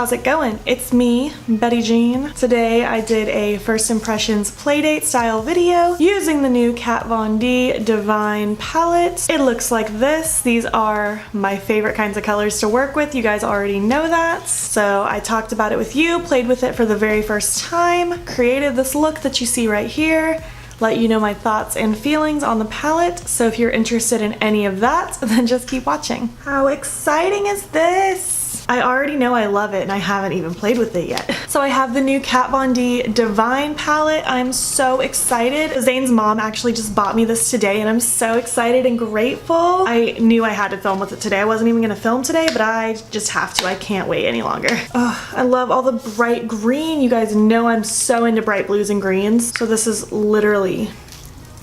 how's it going? It's me, Betty Jean. Today I did a first impressions Playdate style video using the new Kat Von D Divine palette. It looks like this. These are my favorite kinds of colors to work with. You guys already know that. So I talked about it with you, played with it for the very first time, created this look that you see right here, let you know my thoughts and feelings on the palette. So if you're interested in any of that, then just keep watching. How exciting is this? I already know I love it and I haven't even played with it yet. So I have the new Kat Von D Divine palette. I'm so excited. Zane's mom actually just bought me this today and I'm so excited and grateful. I knew I had to film with it today. I wasn't even gonna film today, but I just have to. I can't wait any longer. Oh, I love all the bright green. You guys know I'm so into bright blues and greens. So this is literally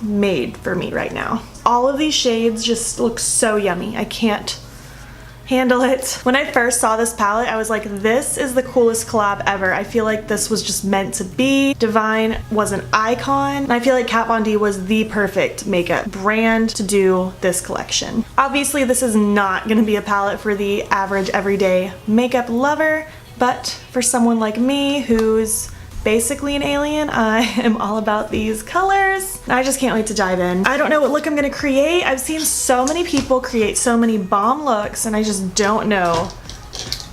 made for me right now. All of these shades just look so yummy. I can't handle it. When I first saw this palette, I was like, this is the coolest collab ever. I feel like this was just meant to be. Divine was an icon, and I feel like Kat Von D was the perfect makeup brand to do this collection. Obviously, this is not gonna be a palette for the average everyday makeup lover, but for someone like me who's basically an alien, I am all about these colors. I just can't wait to dive in. I don't know what look I'm gonna create. I've seen so many people create so many bomb looks and I just don't know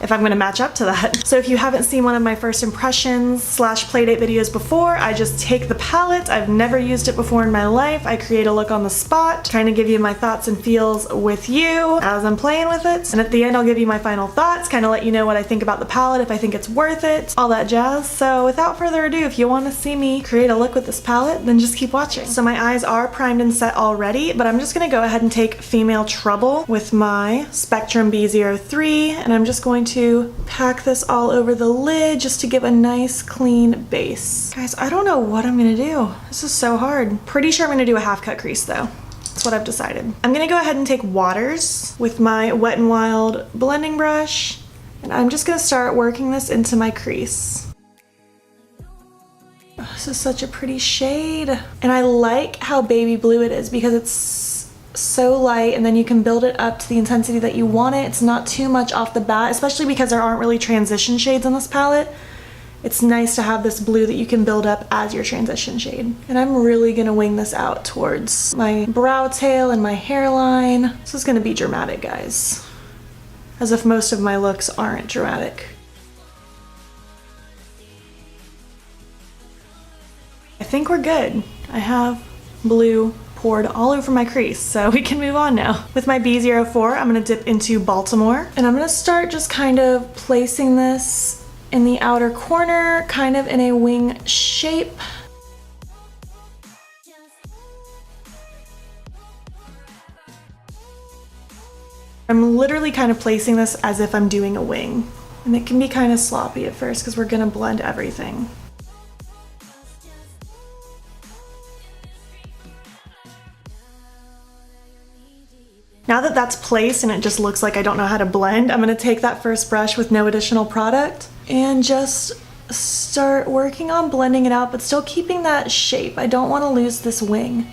if I'm gonna match up to that. So if you haven't seen one of my first impressions / Playdate videos before, I just take the palette. I've never used it before in my life. I create a look on the spot, trying to give you my thoughts and feels with you as I'm playing with it. And at the end, I'll give you my final thoughts, kind of let you know what I think about the palette, if I think it's worth it, all that jazz. So without further ado, if you wanna see me create a look with this palette, then just keep watching. So my eyes are primed and set already, but I'm just gonna go ahead and take Female Trouble with my Spectrum B03, and I'm just going to pack this all over the lid just to give a nice clean base. Guys, I don't know what I'm gonna do. This is so hard. Pretty sure I'm gonna do a half cut crease though. That's what I've decided. I'm gonna go ahead and take Waters with my Wet n Wild blending brush, and I'm just gonna start working this into my crease. Oh, this is such a pretty shade. And I like how baby blue it is because it's so light, and then you can build it up to the intensity that you want it. It's not too much off the bat, especially because there aren't really transition shades in this palette. It's nice to have this blue that you can build up as your transition shade. And I'm really gonna wing this out towards my brow tail and my hairline. This is gonna be dramatic, guys. As if most of my looks aren't dramatic. I think we're good. I have blue poured all over my crease, so we can move on now. With my B04, I'm gonna dip into Baltimore, and I'm gonna start just kind of placing this in the outer corner, kind of in a wing shape. I'm literally kind of placing this as if I'm doing a wing, and it can be kind of sloppy at first because we're gonna blend everything. Now that that's placed and it just looks like I don't know how to blend, I'm gonna take that first brush with no additional product and just start working on blending it out, but still keeping that shape. I don't wanna lose this wing.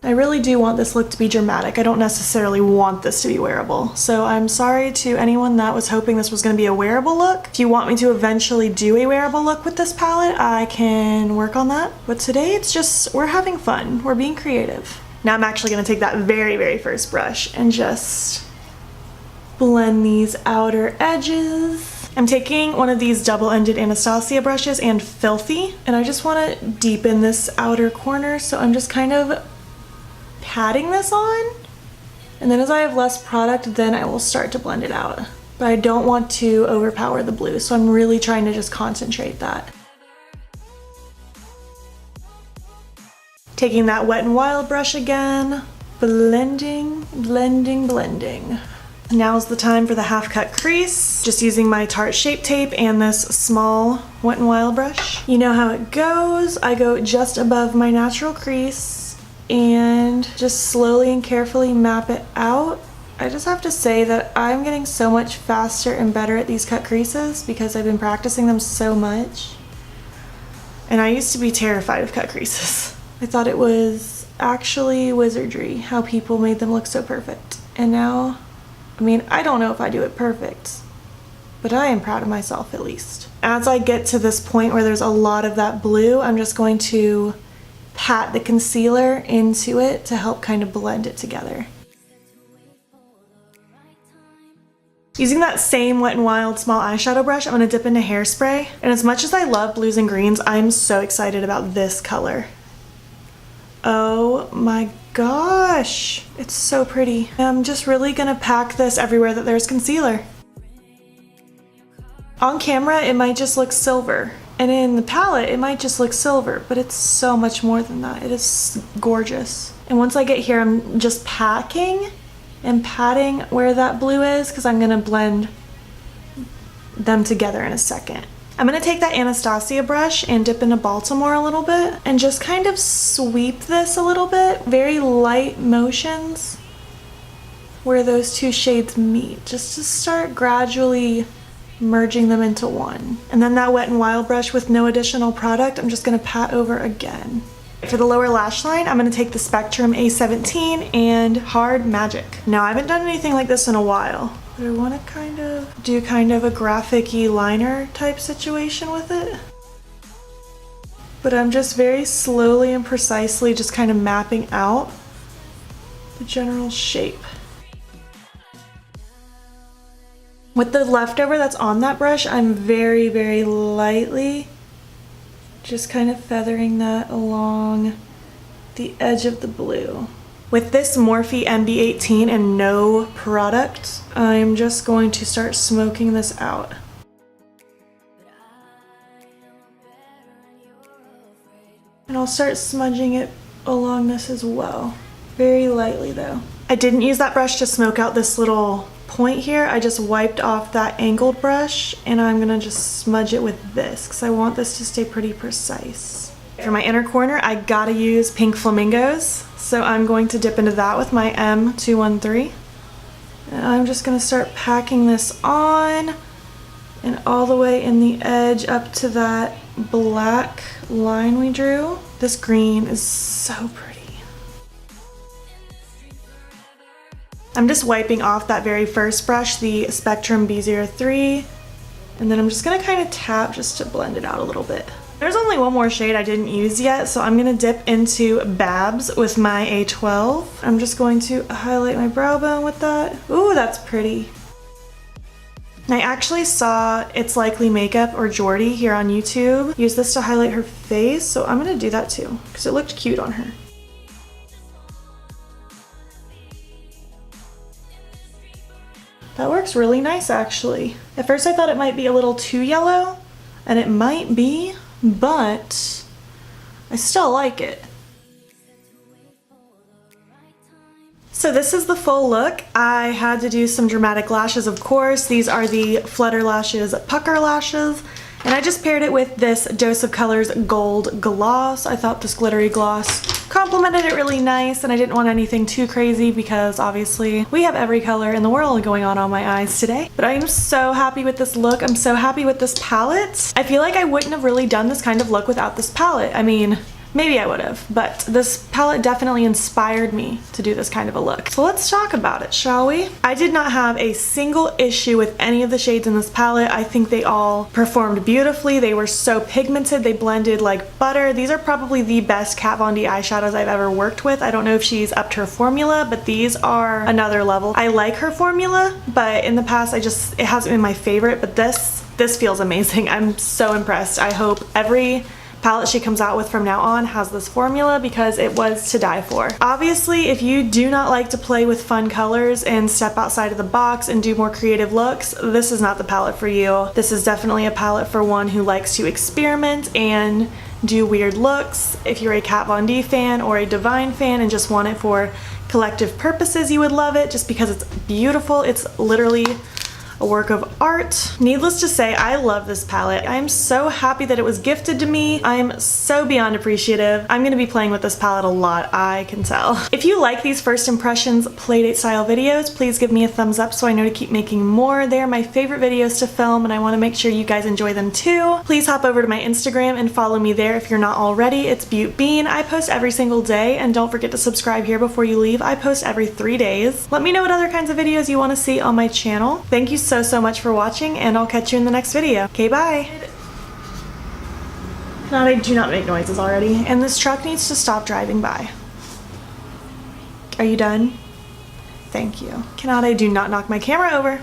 I really do want this look to be dramatic. I don't necessarily want this to be wearable. So I'm sorry to anyone that was hoping this was gonna be a wearable look. If you want me to eventually do a wearable look with this palette, I can work on that. But today it's just, we're having fun. We're being creative. Now I'm actually gonna take that very, very first brush and just blend these outer edges. I'm taking one of these double-ended Anastasia brushes and Filthy, and I just wanna deepen this outer corner. So I'm just kind of patting this on, and then as I have less product, then I will start to blend it out. But I don't want to overpower the blue, so I'm really trying to just concentrate that. Taking that Wet n Wild brush again, blending, blending, blending. Now's the time for the half cut crease. Just using my Tarte Shape Tape and this small Wet n Wild brush. You know how it goes. I go just above my natural crease and just slowly and carefully map it out. I just have to say that I'm getting so much faster and better at these cut creases because I've been practicing them so much. And I used to be terrified of cut creases. I thought it was actually wizardry how people made them look so perfect. And now I mean, I don't know if I do it perfect, but I am proud of myself at least. As I get to this point where there's a lot of that blue, I'm just going to pat the concealer into it to help kind of blend it together. Using that same Wet n Wild small eyeshadow brush, I'm going to dip into Hairspray. And as much as I love blues and greens, I'm so excited about this color. Oh my gosh, it's so pretty. I'm just really going to pack this everywhere that there's concealer. On camera, it might just look silver. And in the palette, it might just look silver, but it's so much more than that. It is gorgeous. And once I get here, I'm just packing and patting where that blue is because I'm gonna blend them together in a second. I'm gonna take that Anastasia brush and dip into Baltimore a little bit and just kind of sweep this a little bit. Very light motions where those two shades meet, just to start gradually merging them into one. And then that Wet n Wild brush with no additional product, I'm just gonna pat over again. For the lower lash line, I'm going to take the Spectrum A17 and Hard Magic. Now, I haven't done anything like this in a while, but I want to kind of do kind of a graphic-y liner type situation with it. But I'm just very slowly and precisely just kind of mapping out the general shape. With the leftover that's on that brush, I'm very, very lightly just kind of feathering that along the edge of the blue. With this Morphe MB18 and no product, I'm just going to start smoking this out. And I'll start smudging it along this as well. Very lightly though. I didn't use that brush to smoke out this little point here. I just wiped off that angled brush and I'm gonna just smudge it with this because I want this to stay pretty precise. For my inner corner, I gotta use Pink Flamingos, so I'm going to dip into that with my M213. And I'm just gonna start packing this on and all the way in the edge up to that black line we drew. This green is so pretty. I'm just wiping off that very first brush, the Spectrum B03, and then I'm just gonna kind of tap just to blend it out a little bit. There's only one more shade I didn't use yet, so I'm gonna dip into Babs with my A12. I'm just going to highlight my brow bone with that. Ooh, that's pretty. I actually saw It's Likely Makeup or Jordy here on YouTube use this to highlight her face, so I'm gonna do that too, because it looked cute on her. That works really nice actually. At first I thought it might be a little too yellow, and it might be, but I still like it. So this is the full look. I had to do some dramatic lashes, of course. These are the Flutter Lashes Pucker lashes. And I just paired it with this Dose of Colors Gold Gloss. I thought this glittery gloss complemented it really nice, and I didn't want anything too crazy because obviously we have every color in the world going on my eyes today. But I am so happy with this look. I'm so happy with this palette. I feel like I wouldn't have really done this kind of look without this palette. I mean, maybe I would have, but this palette definitely inspired me to do this kind of a look. So let's talk about it, shall we? I did not have a single issue with any of the shades in this palette. I think they all performed beautifully. They were so pigmented. They blended like butter. These are probably the best Kat Von D eyeshadows I've ever worked with. I don't know if she's upped her formula, but these are another level. I like her formula, but in the past it hasn't been my favorite, but this feels amazing. I'm so impressed. I hope every palette she comes out with from now on has this formula because it was to die for. Obviously, if you do not like to play with fun colors and step outside of the box and do more creative looks, this is not the palette for you. This is definitely a palette for one who likes to experiment and do weird looks. If you're a Kat Von D fan or a Divine fan and just want it for collective purposes, you would love it just because it's beautiful. It's literally a work of art. Needless to say, I love this palette. I'm so happy that it was gifted to me. I'm so beyond appreciative. I'm gonna be playing with this palette a lot, I can tell. If you like these first impressions Playdate style videos, please give me a thumbs up so I know to keep making more. They are my favorite videos to film and I wanna make sure you guys enjoy them too. Please hop over to my Instagram and follow me there if you're not already. It's BeautBean. I post every single day, and don't forget to subscribe here before you leave. I post every 3 days. Let me know what other kinds of videos you want to see on my channel. Thank you so much for watching, and I'll catch you in the next video. Okay, bye! I do not make noises already, and this truck needs to stop driving by. Are you done? Thank you. Kanade, do not knock my camera over.